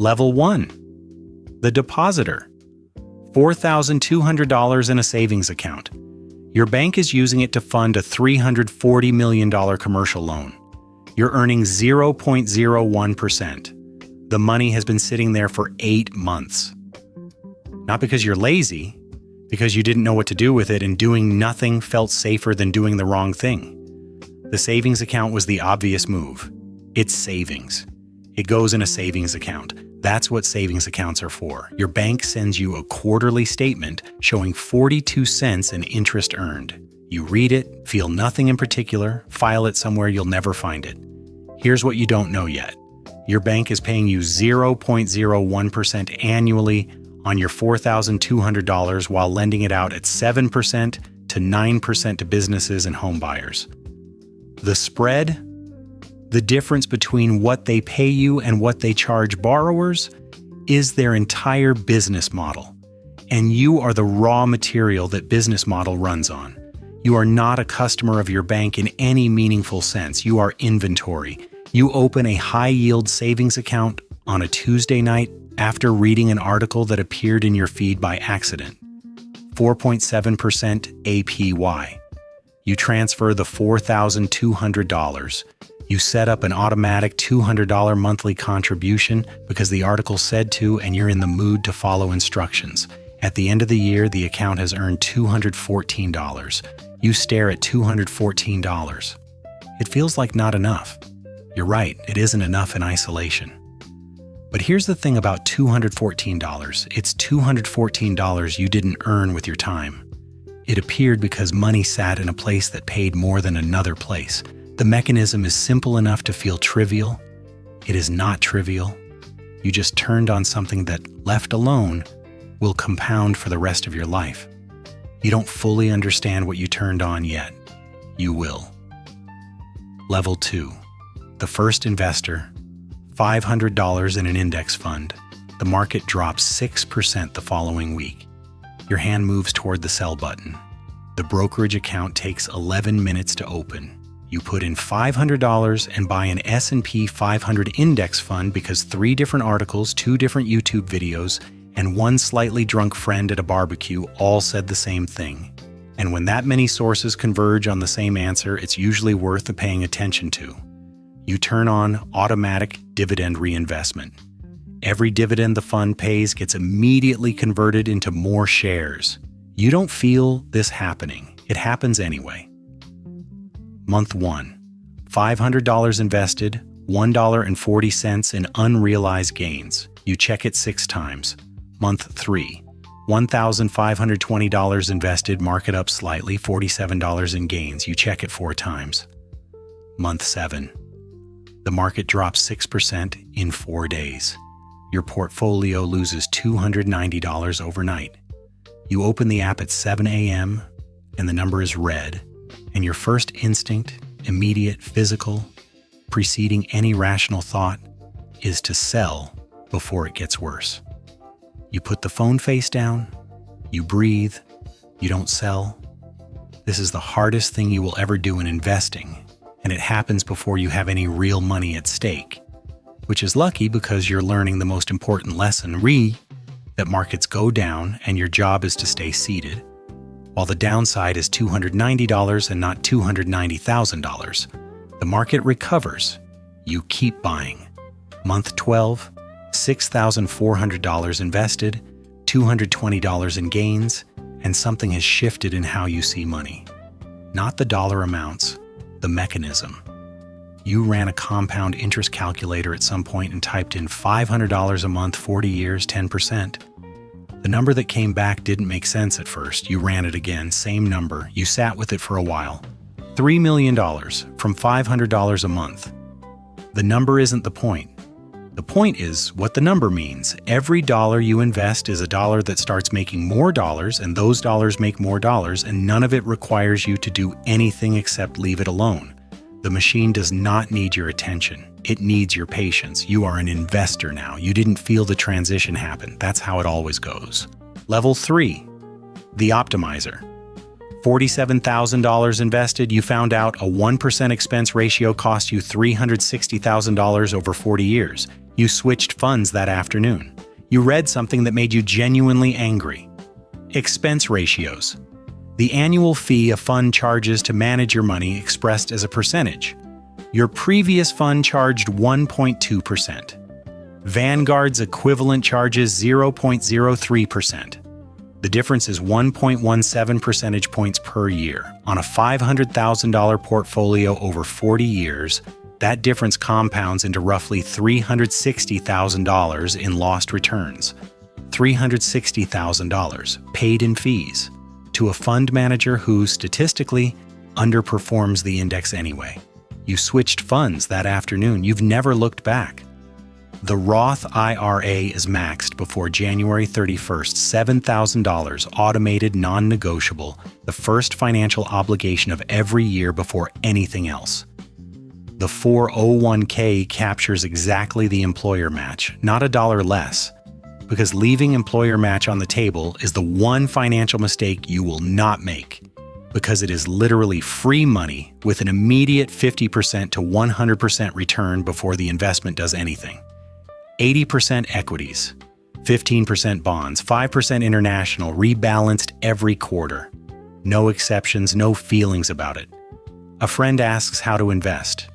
Level 1. The depositor. $4,200 in a savings account. Your bank is using it to fund a $340 million commercial loan. You're earning 0.01%. The money has been sitting there for 8 months. Not because you're lazy, because you didn't know what to do with it, and doing nothing felt safer than doing the wrong thing. The savings account was the obvious move. It's savings. It goes in a savings account. That's what savings accounts are for. Your bank sends you a quarterly statement showing 42 cents in interest earned. You read it, feel nothing in particular, file it somewhere you'll never find it. Here's what you don't know yet. Your bank is paying you 0.01% annually on your $4,200 while lending it out at 7% to 9% to businesses and home buyers. The spread? The difference between what they pay you and what they charge borrowers is their entire business model. And you are the raw material that business model runs on. You are not a customer of your bank in any meaningful sense. You are inventory. You open a high-yield savings account on a Tuesday night after reading an article that appeared in your feed by accident. 4.7% APY. You transfer the $4,200. You set up an automatic $200 monthly contribution because the article said to, and you're in the mood to follow instructions. At the end of the year, the account has earned $214. You stare at $214. It feels like not enough. You're right, it isn't enough in isolation. But here's the thing about $214. It's $214 you didn't earn with your time. It appeared because money sat in a place that paid more than another place. The mechanism is simple enough to feel trivial. It is not trivial. You just turned on something that, left alone, will compound for the rest of your life. You don't fully understand what you turned on yet. You will. Level 2. The first investor. $500 in an index fund. The market drops 6% the following week. Your hand moves toward the sell button. The brokerage account takes 11 minutes to open. You put in $500 and buy an S&P 500 index fund because 3 different articles, 2 different YouTube videos, and 1 slightly drunk friend at a barbecue all said the same thing. And when that many sources converge on the same answer, it's usually worth paying attention to. You turn on automatic dividend reinvestment. Every dividend the fund pays gets immediately converted into more shares. You don't feel this happening. It happens anyway. Month 1. $500 invested, $1.40 in unrealized gains. You check it 6 times. Month 3. $1,520 invested, market up slightly, $47 in gains. You check it 4 times. Month 7. The market drops 6% in 4 days. Your portfolio loses $290 overnight. You open the app at 7 a.m. and the number is red, and your first instinct, immediate, physical, preceding any rational thought, is to sell before it gets worse. You put the phone face down, you breathe, you don't sell. This is the hardest thing you will ever do in investing, and it happens before you have any real money at stake, which is lucky because you're learning the most important lesson, that markets go down and your job is to stay seated, while the downside is $290 and not $290,000. The market recovers. You keep buying. Month 12, $6,400 invested, $220 in gains, and something has shifted in how you see money. Not the dollar amounts, the mechanism. You ran a compound interest calculator at some point and typed in $500 a month, 40 years, 10%. The number that came back didn't make sense at first. You ran it again, same number. You sat with it for a while. $3 million from $500 a month. The number isn't the point. The point is what the number means. Every dollar you invest is a dollar that starts making more dollars, and those dollars make more dollars, and none of it requires you to do anything except leave it alone. The machine does not need your attention. It needs your patience. You are an investor now. You didn't feel the transition happen. That's how it always goes. Level 3, the optimizer. $47,000 invested, you found out a 1% expense ratio cost you $360,000 over 40 years. You switched funds that afternoon. You read something that made you genuinely angry. Expense ratios. The annual fee a fund charges to manage your money expressed as a percentage. Your previous fund charged 1.2%. Vanguard's equivalent charges 0.03%. The difference is 1.17 percentage points per year. On a $500,000 portfolio over 40 years, that difference compounds into roughly $360,000 in lost returns. $360,000 paid in fees to a fund manager who, statistically, underperforms the index anyway. You switched funds that afternoon. You've never looked back. The Roth IRA is maxed before January 31st, $7,000, automated, non-negotiable, the first financial obligation of every year before anything else. The 401k captures exactly the employer match, not a dollar less, because leaving employer match on the table is the one financial mistake you will not make, because it is literally free money with an immediate 50% to 100% return before the investment does anything. 80% equities, 15% bonds, 5% international, rebalanced every quarter. No exceptions, no feelings about it. A friend asks how to invest.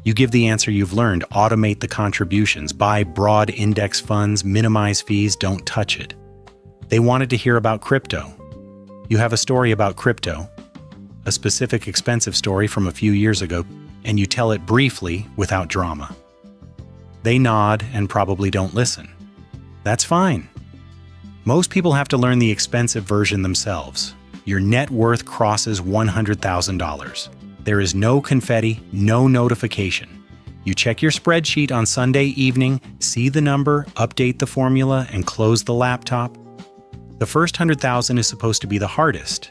You give the answer you've learned: automate the contributions, buy broad index funds, minimize fees, don't touch it. They wanted to hear about crypto. You have a story about crypto, a specific expensive story from a few years ago, and you tell it briefly without drama. They nod and probably don't listen. That's fine. Most people have to learn the expensive version themselves. Your net worth crosses $100,000. There is no confetti, no notification. You check your spreadsheet on Sunday evening, see the number, update the formula, and close the laptop. The first 100,000 is supposed to be the hardest.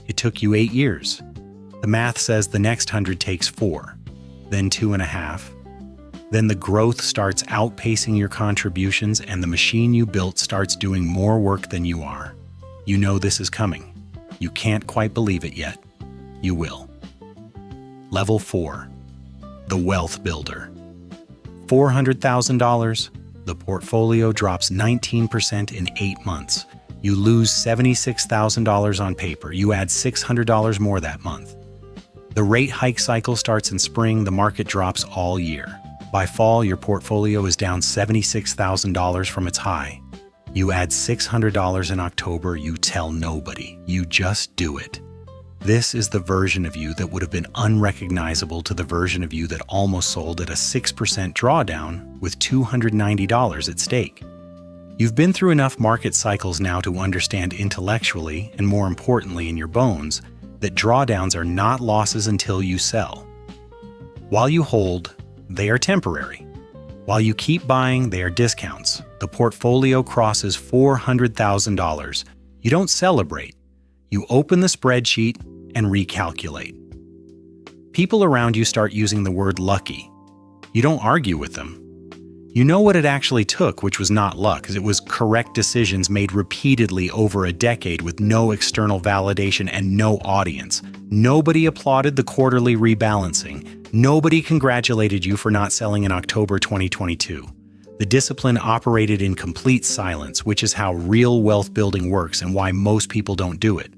It took you 8 years. The math says the next 100 takes 4, then 2.5. Then the growth starts outpacing your contributions and the machine you built starts doing more work than you are. You know this is coming. You can't quite believe it yet. You will. Level 4. The Wealth Builder. $400,000. The portfolio drops 19% in 8 months. You lose $76,000 on paper. You add $600 more that month. The rate hike cycle starts in spring. The market drops all year. By fall, your portfolio is down $76,000 from its high. You add $600 in October, you tell nobody. You just do it. This is the version of you that would have been unrecognizable to the version of you that almost sold at a 6% drawdown with $290 at stake. You've been through enough market cycles now to understand intellectually, and more importantly in your bones, that drawdowns are not losses until you sell. While you hold, they are temporary. While you keep buying, they are discounts. The portfolio crosses $400,000. You don't celebrate. You open the spreadsheet and recalculate. People around you start using the word lucky. You don't argue with them. You know what it actually took, which was not luck, as it was correct decisions made repeatedly over a decade with no external validation and no audience. Nobody applauded the quarterly rebalancing. Nobody congratulated you for not selling in October 2022. The discipline operated in complete silence, which is how real wealth building works and why most people don't do it.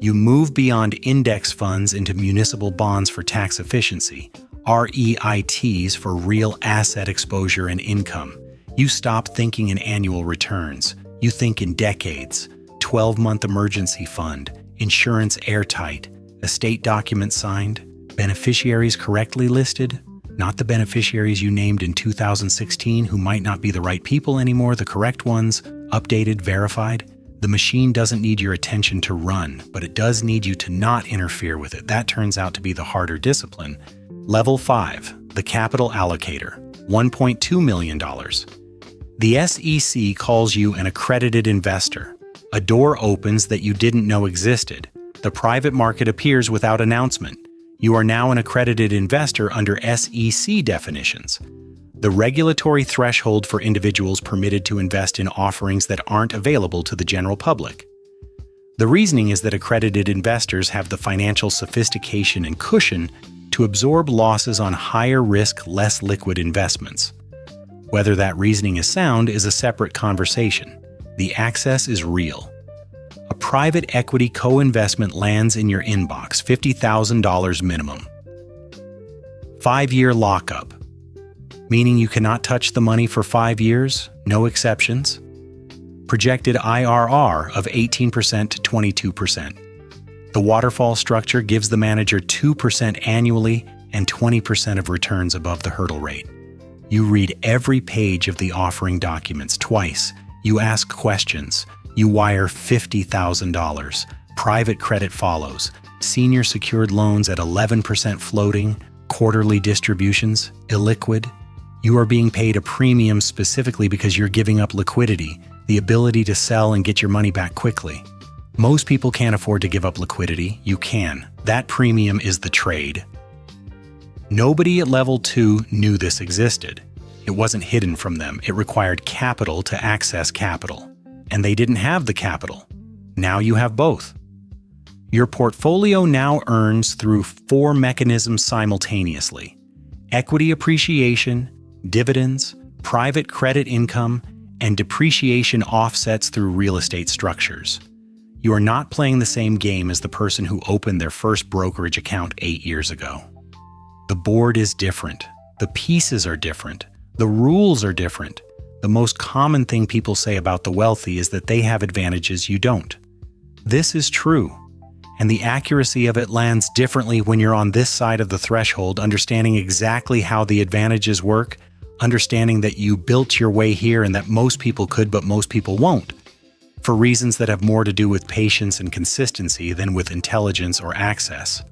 You move beyond index funds into municipal bonds for tax efficiency, REITs for real asset exposure and income. You stop thinking in annual returns. You think in decades. 12-month emergency fund, insurance airtight, estate documents signed, beneficiaries correctly listed, not the beneficiaries you named in 2016 who might not be the right people anymore, the correct ones, updated, verified. The machine doesn't need your attention to run, but it does need you to not interfere with it. That turns out to be the harder discipline. Level 5, the capital allocator, $1.2 million. The SEC calls you an accredited investor. A door opens that you didn't know existed. The private market appears without announcement. You are now an accredited investor under SEC definitions. The regulatory threshold for individuals permitted to invest in offerings that aren't available to the general public. The reasoning is that accredited investors have the financial sophistication and cushion to absorb losses on higher risk, less liquid investments. Whether that reasoning is sound is a separate conversation. The access is real. A private equity co-investment lands in your inbox, $50,000 minimum. 5-year lockup, meaning you cannot touch the money for 5 years, no exceptions. Projected IRR of 18% to 22%. The waterfall structure gives the manager 2% annually and 20% of returns above the hurdle rate. You read every page of the offering documents twice. You ask questions. You wire $50,000. Private credit follows. Senior secured loans at 11% floating. Quarterly distributions, illiquid. You are being paid a premium specifically because you're giving up liquidity, the ability to sell and get your money back quickly. Most people can't afford to give up liquidity. You can. That premium is the trade. Nobody at level 2 knew this existed. It wasn't hidden from them. It required capital to access capital. And they didn't have the capital. Now you have both. Your portfolio now earns through 4 mechanisms simultaneously: equity appreciation, dividends, private credit income, and depreciation offsets through real estate structures. You are not playing the same game as the person who opened their first brokerage account 8 years ago. The board is different. The pieces are different. The rules are different. The most common thing people say about the wealthy is that they have advantages you don't. This is true, and the accuracy of it lands differently when you're on this side of the threshold, understanding exactly how the advantages work, understanding that you built your way here and that most people could, but most people won't, for reasons that have more to do with patience and consistency than with intelligence or access.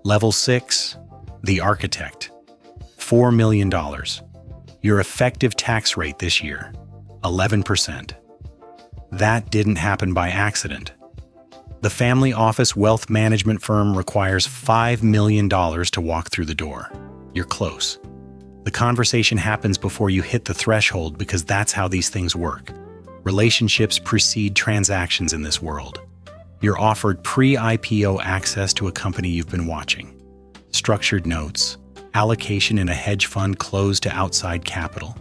Level 6, the architect. $4 million. Your effective tax rate this year, 11%. That didn't happen by accident. The family office wealth management firm requires $5 million to walk through the door. You're close. The conversation happens before you hit the threshold because that's how these things work. Relationships precede transactions in this world. You're offered pre-IPO access to a company you've been watching. Structured notes, allocation in a hedge fund closed to outside capital.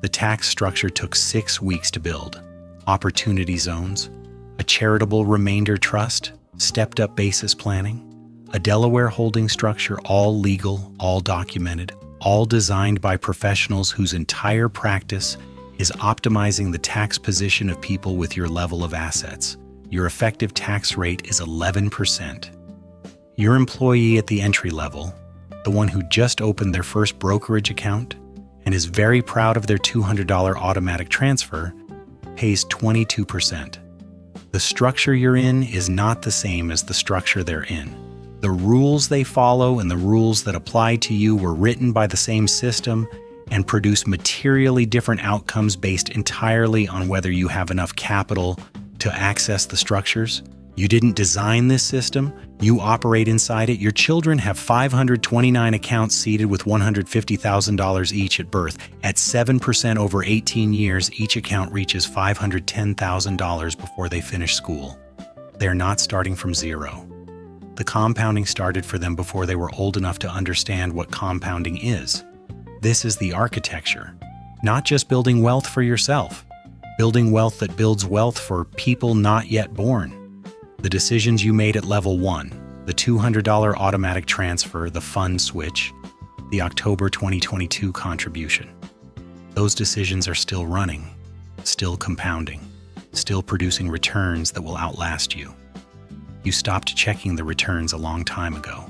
The tax structure took 6 weeks to build. Opportunity zones, a charitable remainder trust, stepped-up basis planning, a Delaware holding structure, all legal, all documented, all designed by professionals whose entire practice is optimizing the tax position of people with your level of assets. Your effective tax rate is 11%. Your employee at the entry level, the one who just opened their first brokerage account and is very proud of their $200 automatic transfer, pays 22%. The structure you're in is not the same as the structure they're in. The rules they follow and the rules that apply to you were written by the same system and produce materially different outcomes based entirely on whether you have enough capital to access the structures. You didn't design this system, you operate inside it. Your children have 529 accounts seeded with $150,000 each at birth. At 7% over 18 years, each account reaches $510,000 before they finish school. They're not starting from zero. The compounding started for them before they were old enough to understand what compounding is. This is the architecture, not just building wealth for yourself, building wealth that builds wealth for people not yet born. The decisions you made at level 1, the $200 automatic transfer, the fund switch, the October 2022 contribution. Those decisions are still running, still compounding, still producing returns that will outlast you. You stopped checking the returns a long time ago.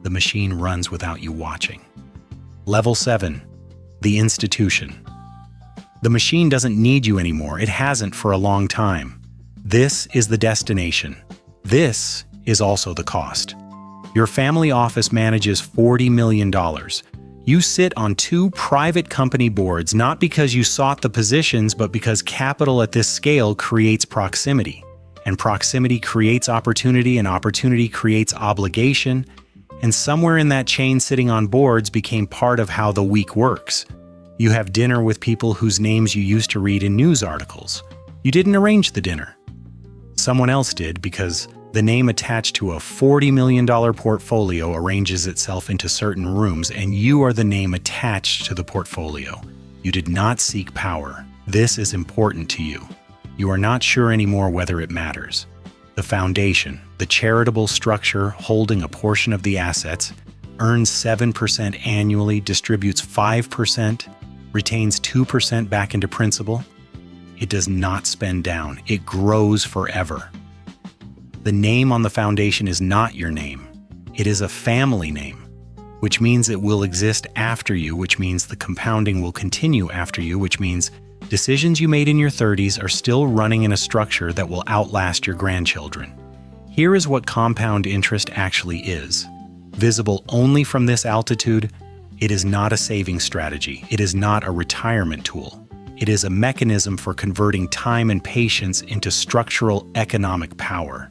The machine runs without you watching. Level 7, the institution. The machine doesn't need you anymore. It hasn't for a long time. This is the destination. This is also the cost. Your family office manages $40 million. You sit on 2 private company boards, not because you sought the positions, but because capital at this scale creates proximity. And proximity creates opportunity, and opportunity creates obligation. And somewhere in that chain, sitting on boards became part of how the week works. You have dinner with people whose names you used to read in news articles. You didn't arrange the dinner. Someone else did, because the name attached to a $40 million portfolio arranges itself into certain rooms, and you are the name attached to the portfolio. You did not seek power. This is important to you. You are not sure anymore whether it matters. The foundation, the charitable structure holding a portion of the assets, earns 7% annually, distributes 5%, retains 2% back into principal. It does not spend down. It grows forever. The name on the foundation is not your name. It is a family name, which means it will exist after you, which means the compounding will continue after you, which means decisions you made in your 30s are still running in a structure that will outlast your grandchildren. Here is what compound interest actually is. Visible only from this altitude, it is not a saving strategy. It is not a retirement tool. It is a mechanism for converting time and patience into structural economic power.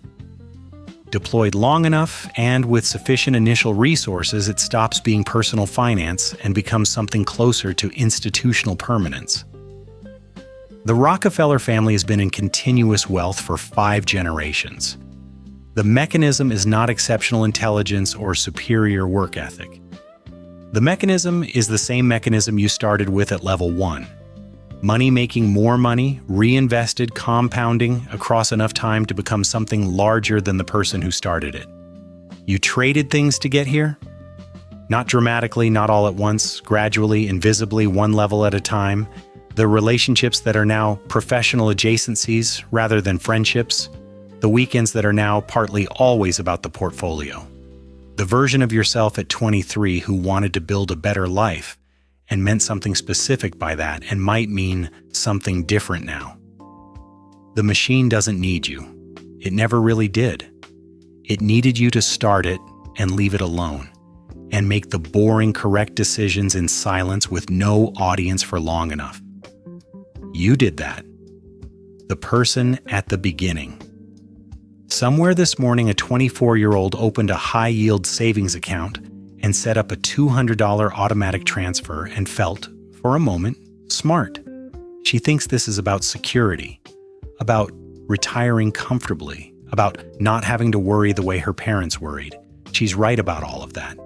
Deployed long enough and with sufficient initial resources, it stops being personal finance and becomes something closer to institutional permanence. The Rockefeller family has been in continuous wealth for 5 generations. The mechanism is not exceptional intelligence or superior work ethic. The mechanism is the same mechanism you started with at level 1. Money making more money, reinvested, compounding across enough time to become something larger than the person who started it. You traded things to get here? Not dramatically, not all at once, gradually, invisibly, one level at a time. The relationships that are now professional adjacencies rather than friendships. The weekends that are now partly always about the portfolio. The version of yourself at 23 who wanted to build a better life and meant something specific by that and might mean something different now. The machine doesn't need you. It never really did. It needed you to start it and leave it alone and make the boring correct decisions in silence with no audience for long enough. You did that. The person at the beginning. Somewhere this morning, a 24-year-old opened a high-yield savings account and set up a $200 automatic transfer and felt, for a moment, smart. She thinks this is about security, about retiring comfortably, about not having to worry the way her parents worried. She's right about all of that.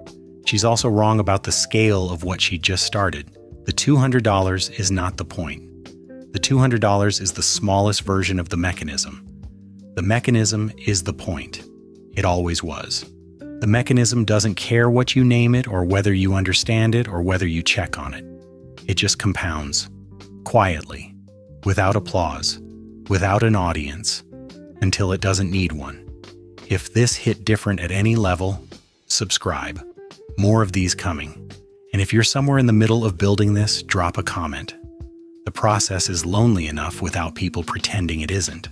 She's also wrong about the scale of what she just started. The $200 is not the point. The $200 is the smallest version of the mechanism. The mechanism is the point. It always was. The mechanism doesn't care what you name it or whether you understand it or whether you check on it. It just compounds, quietly, without applause, without an audience, until it doesn't need one. If this hit different at any level, subscribe. More of these coming. And if you're somewhere in the middle of building this, drop a comment. The process is lonely enough without people pretending it isn't.